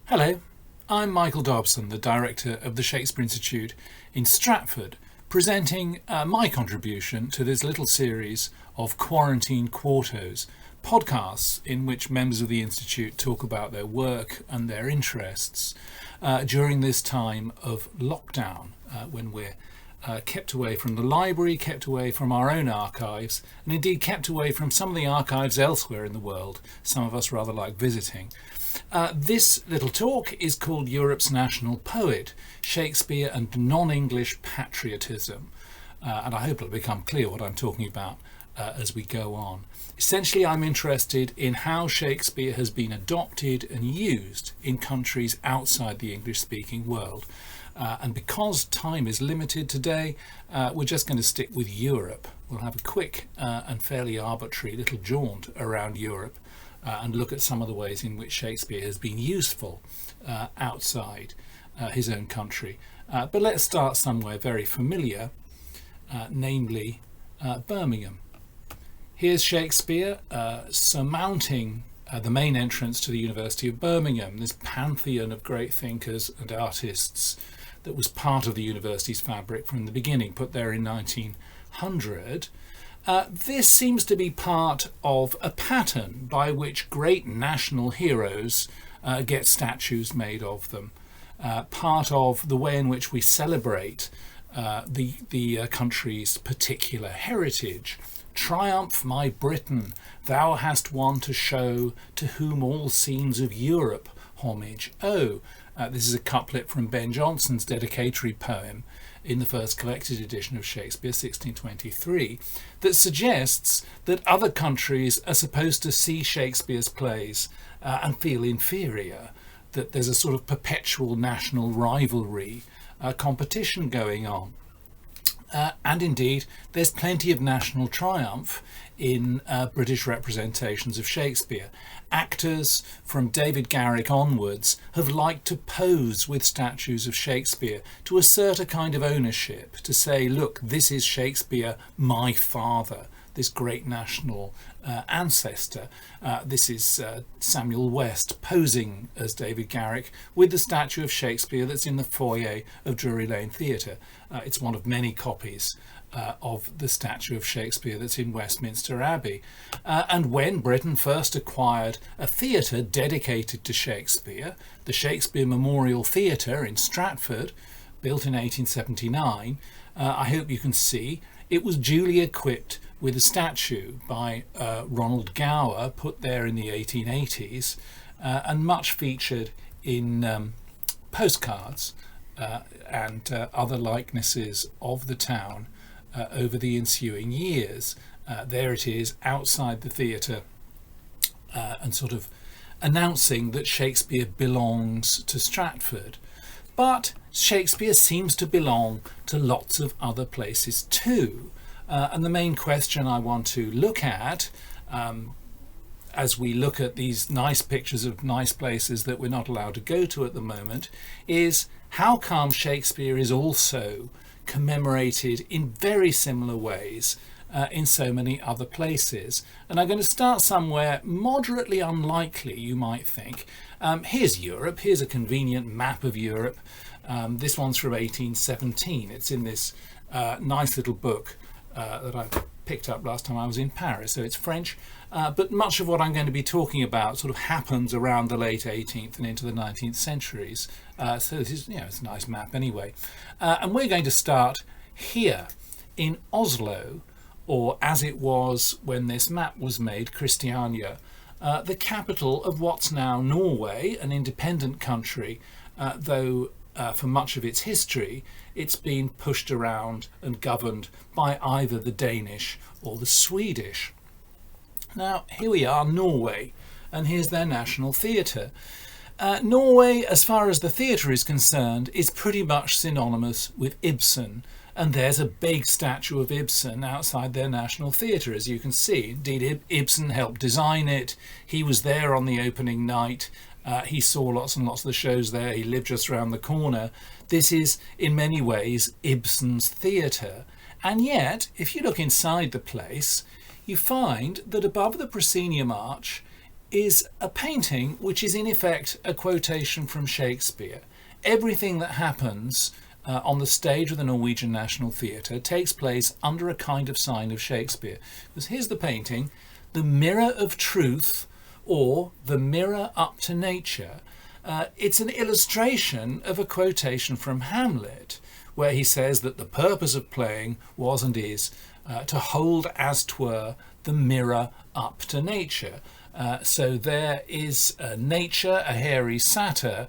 Hello, I'm Michael Dobson, the director of the Shakespeare Institute in Stratford, presenting my contribution to this little series of Quarantine Quartos, podcasts in which members of the Institute talk about their work and their interests during this time of lockdown, when we're kept away from the library, kept away from our own archives, and indeed kept away from some of the archives elsewhere in the world. Some of us rather like visiting. This little talk is called Europe's National Poet, Shakespeare and Non-English Patriotism. And I hope it'll become clear what I'm talking about as we go on. Essentially, I'm interested in how Shakespeare has been adopted and used in countries outside the English-speaking world. And because time is limited today, we're just going to stick with Europe. We'll have a quick and fairly arbitrary little jaunt around Europe and look at some of the ways in which Shakespeare has been useful outside his own country. But let's start somewhere very familiar, namely Birmingham. Here's Shakespeare surmounting the main entrance to the University of Birmingham, this pantheon of great thinkers and artists that was part of the university's fabric from the beginning, put there in 1900. This seems to be part of a pattern by which great national heroes get statues made of them, part of the way in which we celebrate the country's particular heritage. Triumph, my Britain, thou hast one to show, to whom all scenes of Europe homage owe. This is a couplet from Ben Jonson's dedicatory poem in the first collected edition of Shakespeare, 1623, that suggests that other countries are supposed to see Shakespeare's plays and feel inferior, that there's a sort of perpetual national rivalry, competition going on. And indeed, there's plenty of national triumph in British representations of Shakespeare. Actors from David Garrick onwards have liked to pose with statues of Shakespeare to assert a kind of ownership, to say, look, this is Shakespeare, my father, this great national ancestor. This is Samuel West posing as David Garrick with the statue of Shakespeare that's in the foyer of Drury Lane Theatre. It's one of many copies of the statue of Shakespeare that's in Westminster Abbey. And when Britain first acquired a theatre dedicated to Shakespeare, the Shakespeare Memorial Theatre in Stratford, built in 1879, I hope you can see, it was duly equipped with a statue by Ronald Gower, put there in the 1880s, and much featured in postcards and other likenesses of the town over the ensuing years. There it is outside the theatre and sort of announcing that Shakespeare belongs to Stratford. But Shakespeare seems to belong to lots of other places too. And the main question I want to look at as we look at these nice pictures of nice places that we're not allowed to go to at the moment is how come Shakespeare is also commemorated in very similar ways in so many other places. And I'm going to start somewhere moderately unlikely, you might think. Here's Europe. Here's a convenient map of Europe. This one's from 1817. It's in this nice little book that I picked up last time I was in Paris. So it's French, but much of what I'm going to be talking about sort of happens around the late 18th and into the 19th centuries. So this is, it's a nice map anyway. And we're going to start here in Oslo, or as it was when this map was made, Christiania, the capital of what's now Norway, an independent country, though for much of its history it's been pushed around and governed by either the Danish or the Swedish. Now here we are, Norway, and here's their national theatre. Norway, as far as the theatre is concerned, is pretty much synonymous with Ibsen, and there's a big statue of Ibsen outside their national theatre, as you can see. Indeed, Ibsen helped design it. He was there on the opening night. He saw lots and lots of the shows there. He lived just around the corner. This is, in many ways, Ibsen's theatre. And yet, if you look inside the place, you find that above the proscenium arch is a painting which is in effect a quotation from Shakespeare. Everything that happens on the stage of the Norwegian National Theatre takes place under a kind of sign of Shakespeare. Because here's the painting, The Mirror of Truth, or The Mirror Up to Nature. It's an illustration of a quotation from Hamlet, where he says that the purpose of playing was and is to hold as 'twere the mirror up to nature. So there is nature, a hairy satyr,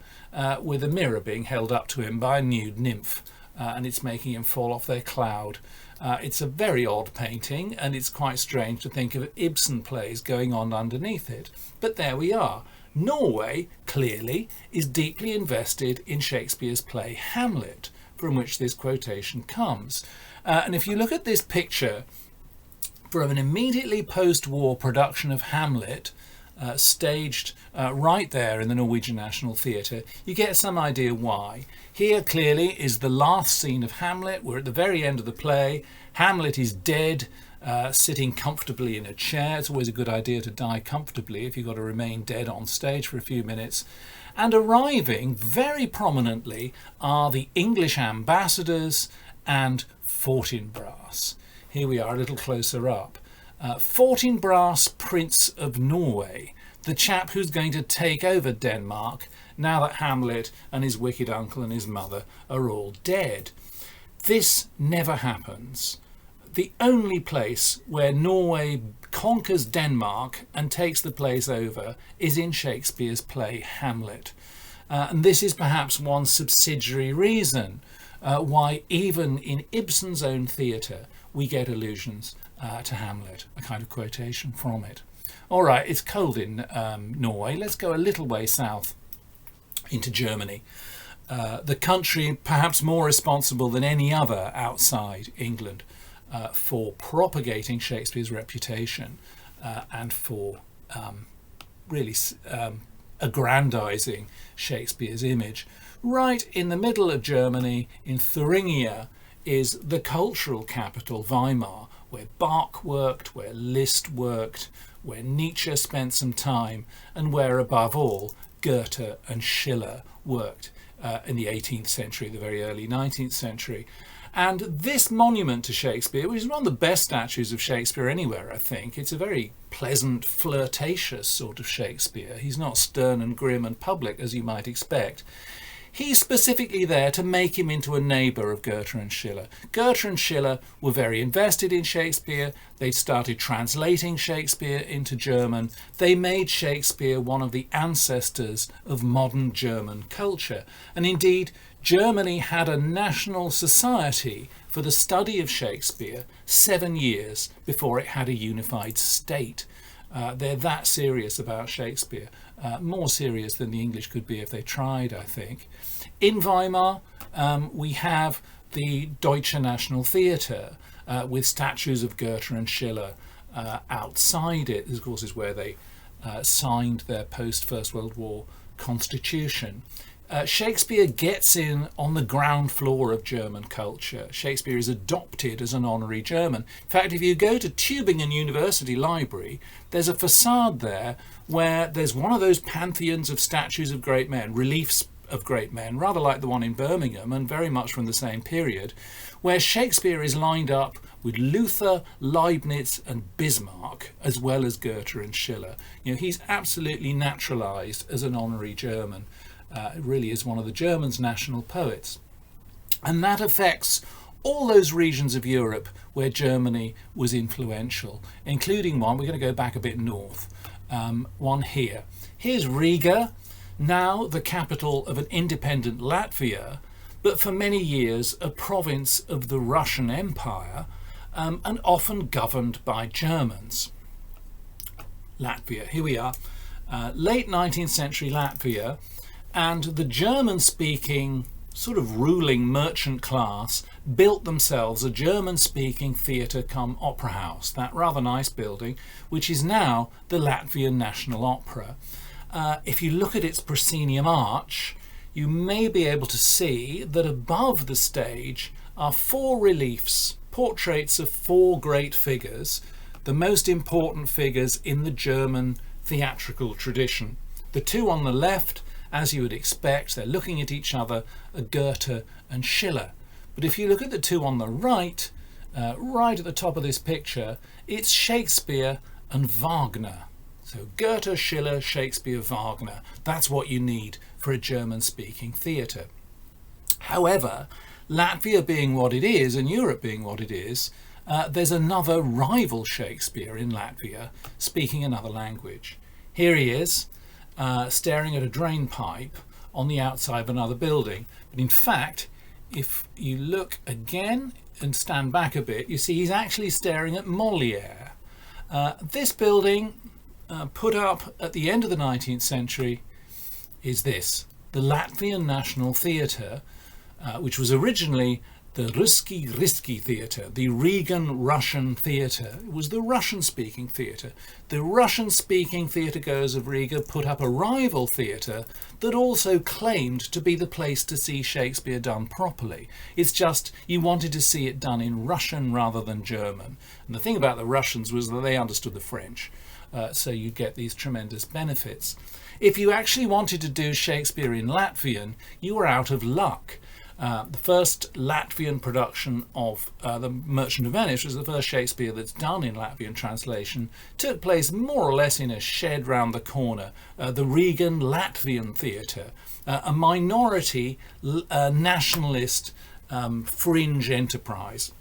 with a mirror being held up to him by a nude nymph, and it's making him fall off their cloud. It's a very odd painting, and it's quite strange to think of Ibsen plays going on underneath it. But there we are. Norway, clearly, is deeply invested in Shakespeare's play Hamlet, from which this quotation comes. And if you look at this picture from an immediately post-war production of Hamlet, staged right there in the Norwegian National Theatre, you get some idea why. Here clearly is the last scene of Hamlet. We're at the very end of the play. Hamlet is dead, sitting comfortably in a chair. It's always a good idea to die comfortably if you've got to remain dead on stage for a few minutes. And arriving very prominently are the English ambassadors and Fortinbras. Here we are a little closer up. Fortinbras, Prince of Norway, the chap who's going to take over Denmark now that Hamlet and his wicked uncle and his mother are all dead. This never happens. The only place where Norway conquers Denmark and takes the place over is in Shakespeare's play Hamlet. And this is perhaps one subsidiary reason why even in Ibsen's own theatre we get allusions to Hamlet, a kind of quotation from it. All right, it's cold in Norway. Let's go a little way south into Germany. The country perhaps more responsible than any other outside England for propagating Shakespeare's reputation and for really aggrandizing Shakespeare's image. Right in the middle of Germany, in Thuringia, is the cultural capital, Weimar, where Bach worked, where Liszt worked, where Nietzsche spent some time, and where, above all, Goethe and Schiller worked in the 18th century, the very early 19th century. And this monument to Shakespeare, which is one of the best statues of Shakespeare anywhere, I think, it's a very pleasant, flirtatious sort of Shakespeare. He's not stern and grim and public, as you might expect. He's specifically there to make him into a neighbour of Goethe and Schiller. Goethe and Schiller were very invested in Shakespeare. They started translating Shakespeare into German. They made Shakespeare one of the ancestors of modern German culture. And indeed, Germany had a national society for the study of Shakespeare 7 years before it had a unified state. They're that serious about Shakespeare, more serious than the English could be if they tried, I think. In Weimar, we have the Deutsche National Theatre with statues of Goethe and Schiller outside it. This, of course, is where they signed their post-First World War constitution. Shakespeare gets in on the ground floor of German culture. Shakespeare is adopted as an honorary German. In fact, if you go to Tübingen University Library, there's a facade there where there's one of those pantheons of statues of great men, reliefs of great men, rather like the one in Birmingham and very much from the same period, where Shakespeare is lined up with Luther, Leibniz and Bismarck, as well as Goethe and Schiller. You know, he's absolutely naturalized as an honorary German. Really is one of the Germans' national poets. And that affects all those regions of Europe where Germany was influential, including one, we're going to go back a bit north, one here. Here's Riga, now the capital of an independent Latvia, but for many years a province of the Russian Empire, and often governed by Germans. Latvia, here we are, late 19th century Latvia, and the German-speaking sort of ruling merchant class built themselves a German-speaking theatre cum opera house, that rather nice building, which is now the Latvian National Opera. If you look at its proscenium arch, you may be able to see that above the stage are 4 reliefs, portraits of 4 great figures, the most important figures in the German theatrical tradition. The two on the left, as you would expect, they're looking at each other, are Goethe and Schiller. But if you look at the two on the right, right at the top of this picture, it's Shakespeare and Wagner. So Goethe, Schiller, Shakespeare, Wagner. That's what you need for a German-speaking theatre. However, Latvia being what it is and Europe being what it is, there's another rival Shakespeare in Latvia speaking another language. Here he is, staring at a drain pipe on the outside of another building. But in fact, if you look again and stand back a bit, you see he's actually staring at Molière. This building, put up at the end of the 19th century, is this, the Latvian National Theatre, which was originally the Ruski Theatre, the Rigan Russian Theatre. It was the Russian-speaking theatre. The Russian-speaking theatregoers of Riga put up a rival theatre that also claimed to be the place to see Shakespeare done properly. It's just you wanted to see it done in Russian rather than German. And the thing about the Russians was that they understood the French, so you get these tremendous benefits. If you actually wanted to do Shakespeare in Latvian, you were out of luck. The first Latvian production of The Merchant of Venice, which was the first Shakespeare that's done in Latvian translation, took place more or less in a shed round the corner, the Rigan Latvian Theatre, a minority nationalist fringe enterprise.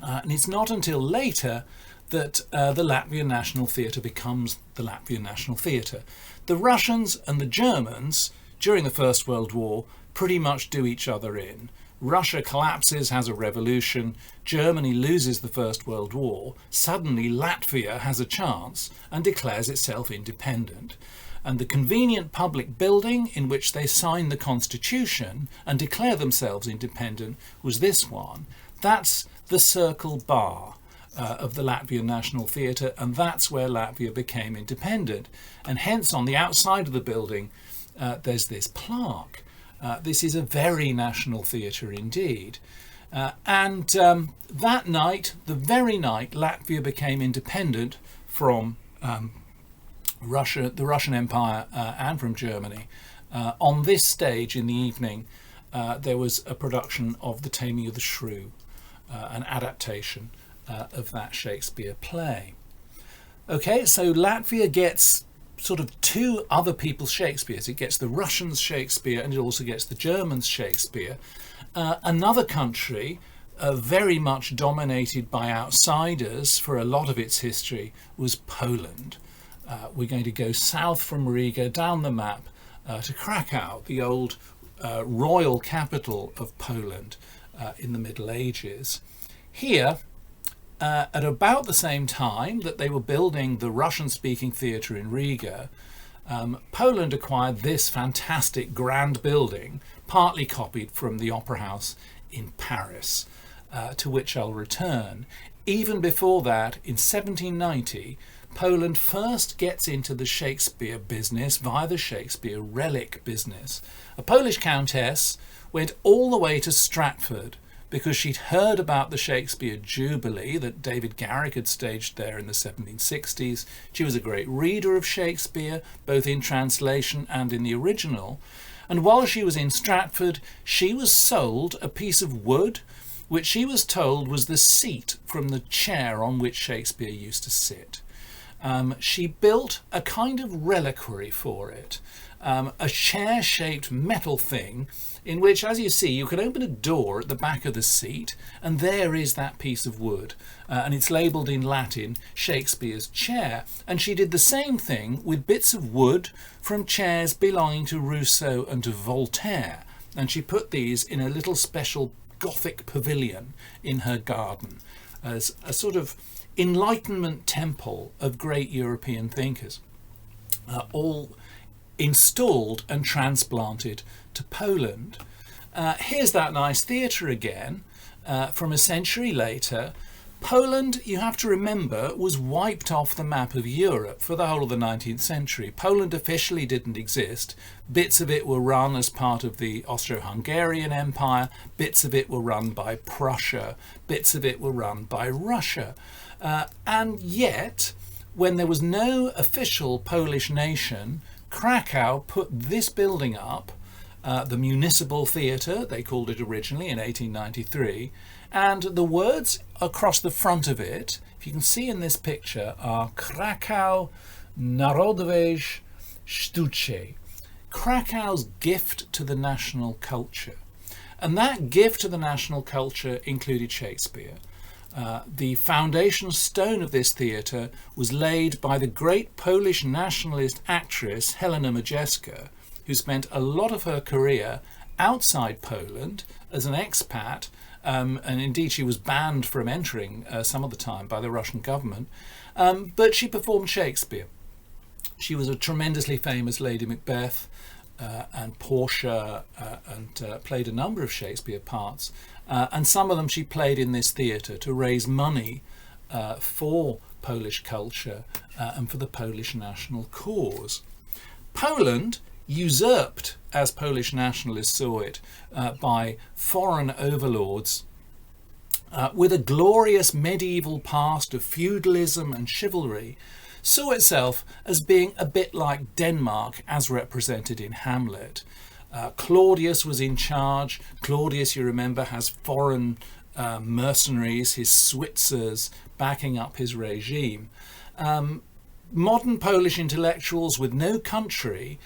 And it's not until later that the Latvian National Theatre becomes the Latvian National Theatre. The Russians and the Germans, during the First World War, pretty much do each other in. Russia collapses, has a revolution, Germany loses the First World War, suddenly Latvia has a chance and declares itself independent. And the convenient public building in which they sign the constitution and declare themselves independent was this one. That's the Circle Bar of the Latvian National Theatre, and that's where Latvia became independent. And hence on the outside of the building there's this plaque. This is a very national theatre indeed. And that night, the very night Latvia became independent from Russia, the Russian Empire, and from Germany, on this stage in the evening, there was a production of The Taming of the Shrew, an adaptation of that Shakespeare play. Okay, so Latvia gets sort of two other people's Shakespeares. It gets the Russians' Shakespeare and it also gets the Germans' Shakespeare. Another country very much dominated by outsiders for a lot of its history was Poland. We're going to go south from Riga down the map to Krakow, the old royal capital of Poland in the Middle Ages. Here, at about the same time that they were building the Russian-speaking theatre in Riga, Poland acquired this fantastic grand building, partly copied from the Opera House in Paris, to which I'll return. Even before that, in 1790, Poland first gets into the Shakespeare business via the Shakespeare relic business. A Polish countess went all the way to Stratford because she'd heard about the Shakespeare Jubilee that David Garrick had staged there in the 1760s. She was a great reader of Shakespeare, both in translation and in the original. And while she was in Stratford, she was sold a piece of wood, which she was told was the seat from the chair on which Shakespeare used to sit. She built a kind of reliquary for it, a chair-shaped metal thing in which, as you see, you can open a door at the back of the seat and there is that piece of wood, and it's labelled in Latin Shakespeare's chair. And she did the same thing with bits of wood from chairs belonging to Rousseau and to Voltaire, and she put these in a little special Gothic pavilion in her garden as a sort of Enlightenment temple of great European thinkers, all installed and transplanted to Poland. Here's that nice theatre again from a century later. Poland, you have to remember, was wiped off the map of Europe for the whole of the 19th century. Poland officially didn't exist. Bits of it were run as part of the Austro-Hungarian Empire, bits of it were run by Prussia, bits of it were run by Russia. And yet, when there was no official Polish nation, Krakow put this building up, the Municipal Theatre, they called it originally in 1893, and the words across the front of it, if you can see in this picture, are Krakow Narodowej Sztuce, Krakow's gift to the national culture. And that gift to the national culture included Shakespeare. The foundation stone of this theatre was laid by the great Polish nationalist actress Helena Modjeska, who spent a lot of her career outside Poland as an expat, and indeed she was banned from entering some of the time by the Russian government, but she performed Shakespeare. She was a tremendously famous Lady Macbeth and Portia, and played a number of Shakespeare parts, and some of them she played in this theatre to raise money for Polish culture and for the Polish national cause. Poland, usurped as Polish nationalists saw it by foreign overlords, with a glorious medieval past of feudalism and chivalry, saw itself as being a bit like Denmark as represented in Hamlet. Claudius was in charge. Claudius, you remember, has foreign mercenaries, his Switzers, backing up his regime. Modern Polish intellectuals with no country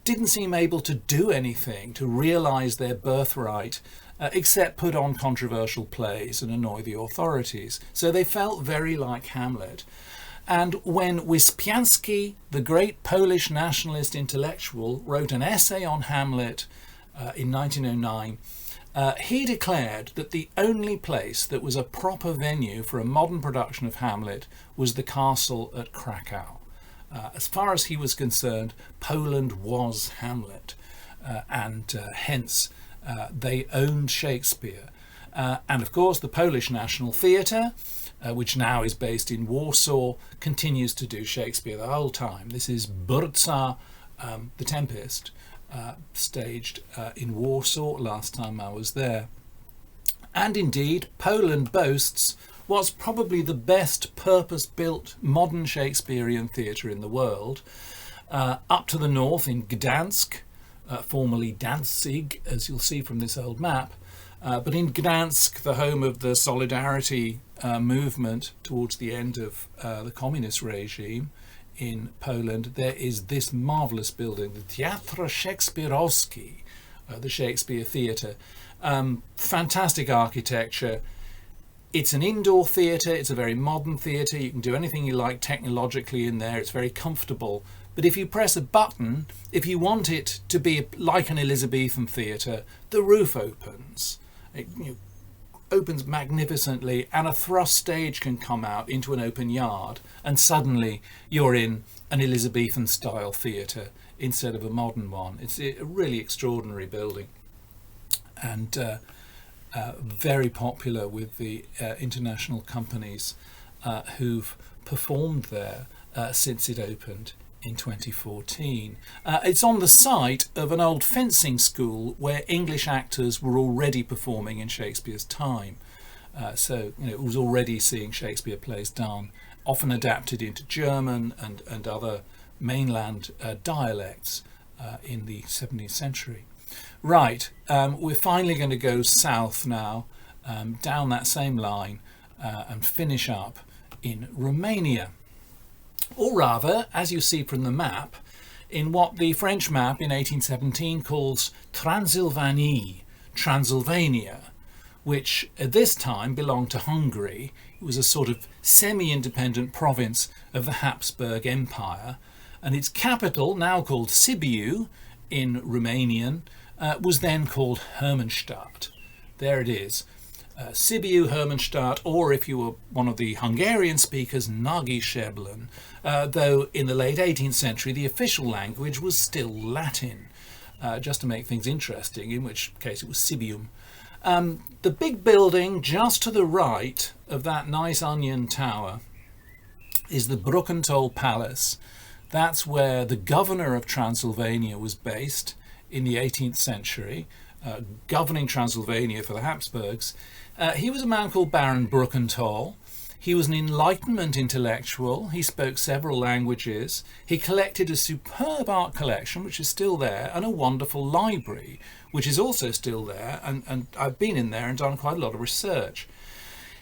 didn't seem able to do anything to realise their birthright except put on controversial plays and annoy the authorities. So they felt very like Hamlet. And when Wyspiański, the great Polish nationalist intellectual, wrote an essay on Hamlet in 1909, he declared that the only place that was a proper venue for a modern production of Hamlet was the castle at Krakow. As far as he was concerned, Poland was Hamlet, and hence they owned Shakespeare. And of course the Polish National Theatre, which now is based in Warsaw, continues to do Shakespeare the whole time. This is Burza, The Tempest, staged in Warsaw last time I was there. And indeed, Poland boasts what's probably the best purpose-built modern Shakespearean theatre in the world. Up to the north in Gdansk, formerly Danzig, as you'll see from this old map, but in Gdansk, the home of the Solidarity movement towards the end of the communist regime in Poland, there is this marvellous building, the Teatr Szekspirowski, the Shakespeare Theatre. Fantastic architecture. It's an indoor theatre, it's a very modern theatre, you can do anything you like technologically in there, it's very comfortable. But if you press a button, if you want it to be like an Elizabethan theatre, the roof opens. It opens magnificently, and a thrust stage can come out into an open yard, and suddenly you're in an Elizabethan style theatre instead of a modern one. It's a really extraordinary building, and very popular with the international companies who've performed there since it opened in 2014. It's on the site of an old fencing school where English actors were already performing in Shakespeare's time. So it was already seeing Shakespeare plays done, often adapted into German and other mainland dialects in the 17th century. Right, we're finally going to go south now, down that same line, and finish up in Romania. Or rather, as you see from the map, in what the French map in 1817 calls Transylvania, which at this time belonged to Hungary. It was a sort of semi-independent province of the Habsburg Empire, and its capital, now called Sibiu in Romanian, was then called Hermannstadt. There it is. Sibiu, Hermannstadt, or if you were one of the Hungarian speakers, Nagyszeblen, though in the late 18th century the official language was still Latin, just to make things interesting, in which case it was Sibium. The big building just to the right of that nice onion tower is the Brukenthal Palace. That's where the governor of Transylvania was based in the 18th century, governing Transylvania for the Habsburgs. He was a man called Baron Brukenthal. He was an Enlightenment intellectual. He spoke several languages. He collected a superb art collection, which is still there, and a wonderful library, which is also still there. And I've been in there and done quite a lot of research.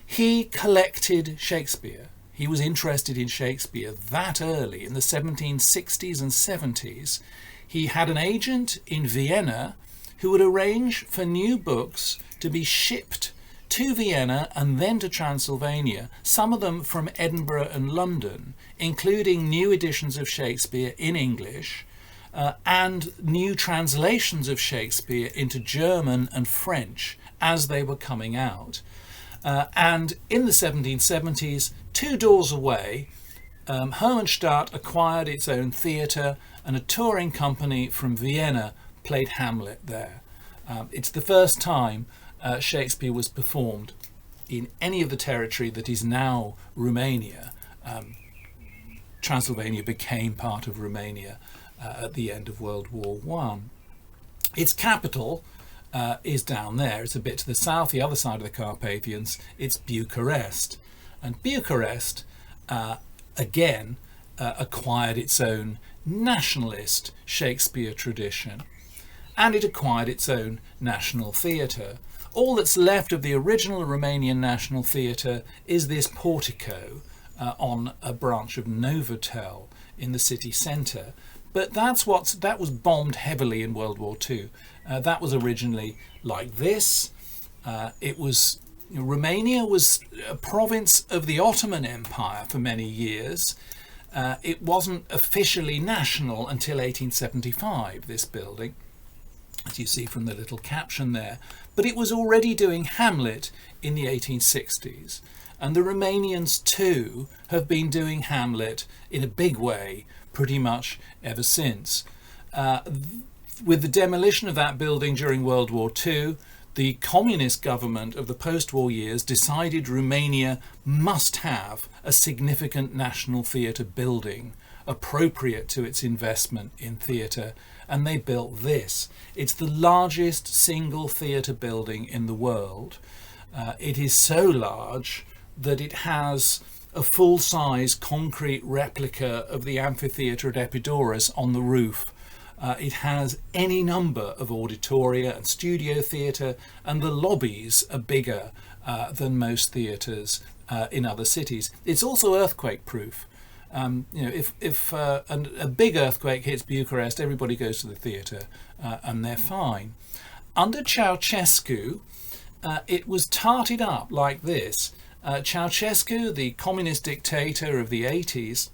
He collected Shakespeare. He was interested in Shakespeare that early, in the 1760s and 70s. He had an agent in Vienna who would arrange for new books to be shipped to Vienna and then to Transylvania, some of them from Edinburgh and London, including new editions of Shakespeare in English and new translations of Shakespeare into German and French as they were coming out. And in the 1770s, 2 doors away, Hermannstadt acquired its own theatre, and a touring company from Vienna played Hamlet there. It's the first time Shakespeare was performed in any of the territory that is now Romania. Transylvania became part of Romania at the end of World War One. Its capital is down there. It's a bit to the south, the other side of the Carpathians. It's Bucharest. And Bucharest, again, acquired its own nationalist Shakespeare tradition. And it acquired its own national theatre. All that's left of the original Romanian National Theatre is this portico on a branch of Novotel in the city centre. But that was bombed heavily in World War II. That was originally like this. Romania was a province of the Ottoman Empire for many years. It wasn't officially national until 1875, this building, as you see from the little caption there. But it was already doing Hamlet in the 1860s. And the Romanians too have been doing Hamlet in a big way pretty much ever since. With the demolition of that building during World War II, the communist government of the post-war years decided Romania must have a significant national theatre building appropriate to its investment in theatre, and they built this. It's the largest single theatre building in the world. It is so large that it has a full-size concrete replica of the amphitheatre at Epidaurus on the roof. It has any number of auditoria and studio theatre, and the lobbies are bigger than most theatres in other cities. It's also earthquake-proof. If a big earthquake hits Bucharest, everybody goes to the theatre and they're fine. Under Ceausescu, it was tarted up like this. Ceausescu, the communist dictator of the 80s,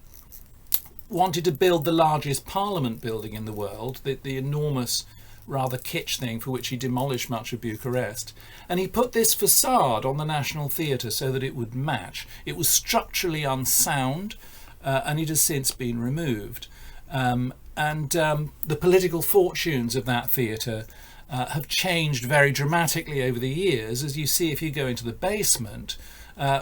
wanted to build the largest parliament building in the world, the enormous, rather kitsch thing for which he demolished much of Bucharest. And he put this facade on the National Theatre so that it would match. It was structurally unsound, and it has since been removed. The political fortunes of that theatre have changed very dramatically over the years, as you see if you go into the basement,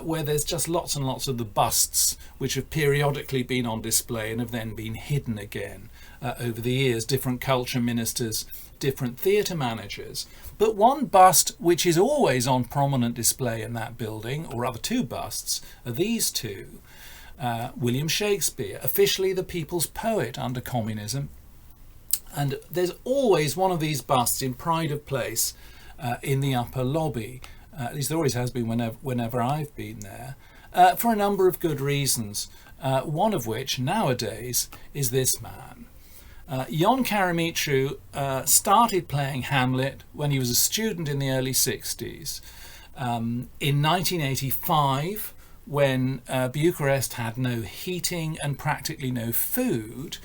where there's just lots and lots of the busts which have periodically been on display and have then been hidden again over the years. Different culture ministers, different theatre managers. But one bust which is always on prominent display in that building, or rather 2 busts, are these 2. William Shakespeare, officially the people's poet under communism. And there's always one of these busts in pride of place in the upper lobby. At least there always has been whenever I've been there, for a number of good reasons, one of which nowadays is this man. Ion Karamitru started playing Hamlet when he was a student in the early 60s. In 1985, when Bucharest had no heating and practically no food,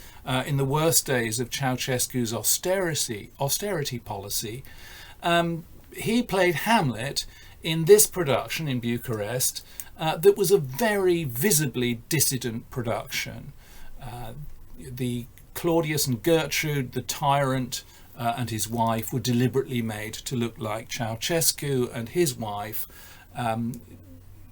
in the worst days of Ceausescu's austerity policy, he played Hamlet in this production in Bucharest that was a very visibly dissident production. The Claudius and Gertrude, the tyrant, and his wife were deliberately made to look like Ceausescu and his wife.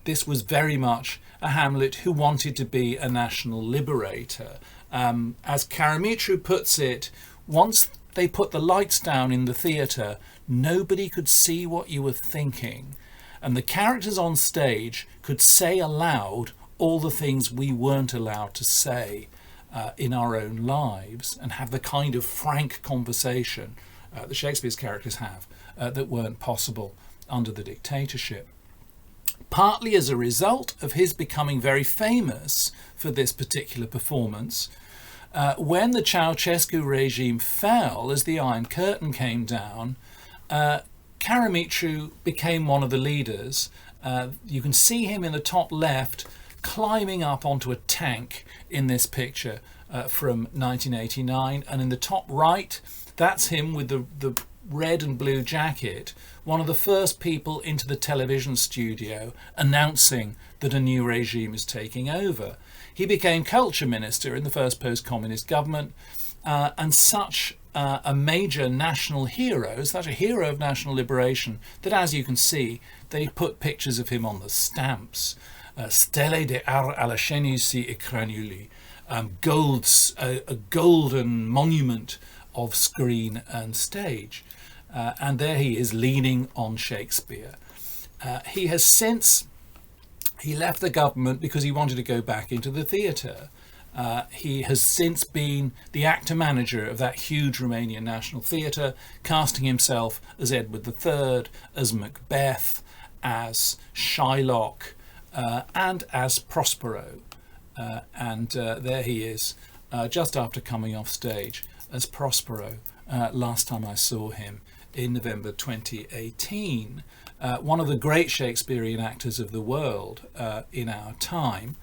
This was very much a Hamlet who wanted to be a national liberator. As Karamitru puts it, once they put the lights down in the theatre, nobody could see what you were thinking. and the characters on stage could say aloud all the things we weren't allowed to say in our own lives, and have the kind of frank conversation that Shakespeare's characters have that weren't possible under the dictatorship. Partly as a result of his becoming very famous for this particular performance, when the Ceausescu regime fell, as the Iron Curtain came down, Karamitru became one of the leaders. You can see him in the top left climbing up onto a tank in this picture from 1989, and in the top right, that's him with the red and blue jacket, one of the first people into the television studio announcing that a new regime is taking over. He became culture minister in the first post-communist government, and such a major national hero, such a hero of national liberation, that, as you can see, they put pictures of him on the stamps. Stele de ar alashenisi ekranuli, a golden monument of screen and stage. And there he is, leaning on Shakespeare. He left the government because he wanted to go back into the theatre. He has since been the actor manager of that huge Romanian National Theatre, casting himself as Edward III, as Macbeth, as Shylock, and as Prospero. And there he is, just after coming off stage as Prospero, last time I saw him in November 2018. One of the great Shakespearean actors of the world in our time,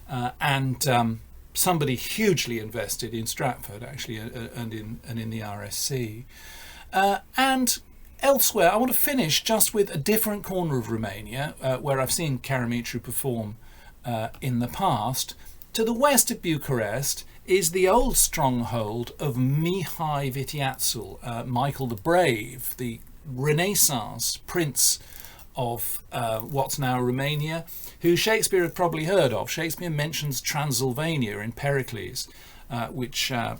and somebody hugely invested in Stratford, actually, and in the RSC. And elsewhere, I want to finish just with a different corner of Romania, where I've seen Karamitru perform in the past. To the west of Bucharest is the old stronghold of Mihai Viteațul, Michael the Brave, the Renaissance prince of what's now Romania, who Shakespeare had probably heard of. Shakespeare mentions Transylvania in Pericles, which Mihai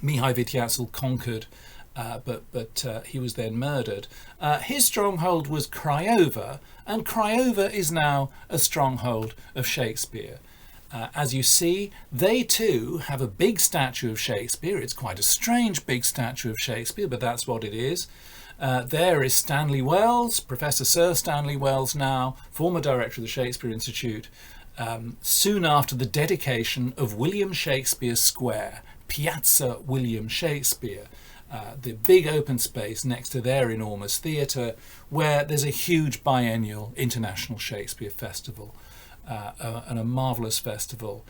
Viteațul conquered, but he was then murdered. His stronghold was Craiova, and Craiova is now a stronghold of Shakespeare. As you see, they too have a big statue of Shakespeare. It's quite a strange big statue of Shakespeare, but that's what it is. There is Stanley Wells, Professor Sir Stanley Wells now, former director of the Shakespeare Institute, soon after the dedication of William Shakespeare Square, Piazza William Shakespeare, the big open space next to their enormous theatre, where there's a huge biennial International Shakespeare Festival. And a marvellous festival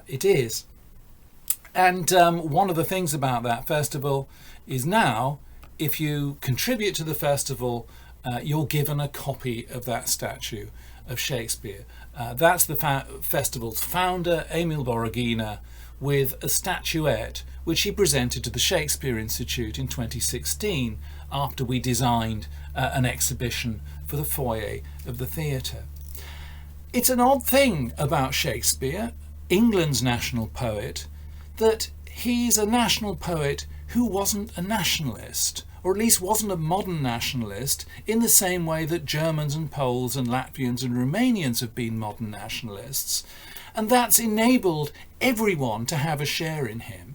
it is. And one of the things about that festival is now, if you contribute to the festival, you're given a copy of that statue of Shakespeare. That's the festival's founder, Emil Borghina, with a statuette which he presented to the Shakespeare Institute in 2016 after we designed an exhibition for the foyer of the theatre. It's an odd thing about Shakespeare, England's national poet, that he's a national poet who wasn't a nationalist, or at least wasn't a modern nationalist, in the same way that Germans and Poles and Latvians and Romanians have been modern nationalists. And that's enabled everyone to have a share in him.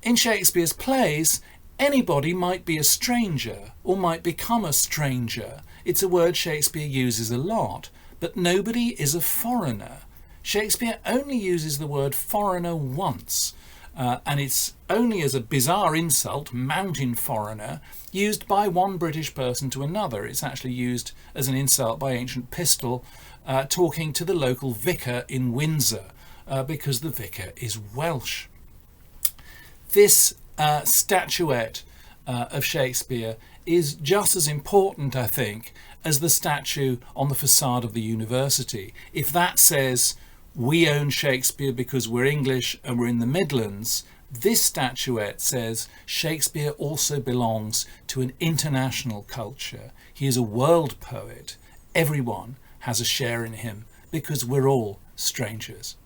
In Shakespeare's plays, anybody might be a stranger, or might become a stranger. It's a word Shakespeare uses a lot. But nobody is a foreigner. Shakespeare only uses the word foreigner once, and it's only as a bizarre insult, mountain foreigner, used by one British person to another. It's actually used as an insult by Ancient Pistol, talking to the local vicar in Windsor, because the vicar is Welsh. This statuette of Shakespeare is just as important, I think, as the statue on the facade of the university. If that says, we own Shakespeare because we're English and we're in the Midlands, this statuette says Shakespeare also belongs to an international culture. He is a world poet. Everyone has a share in him because we're all strangers.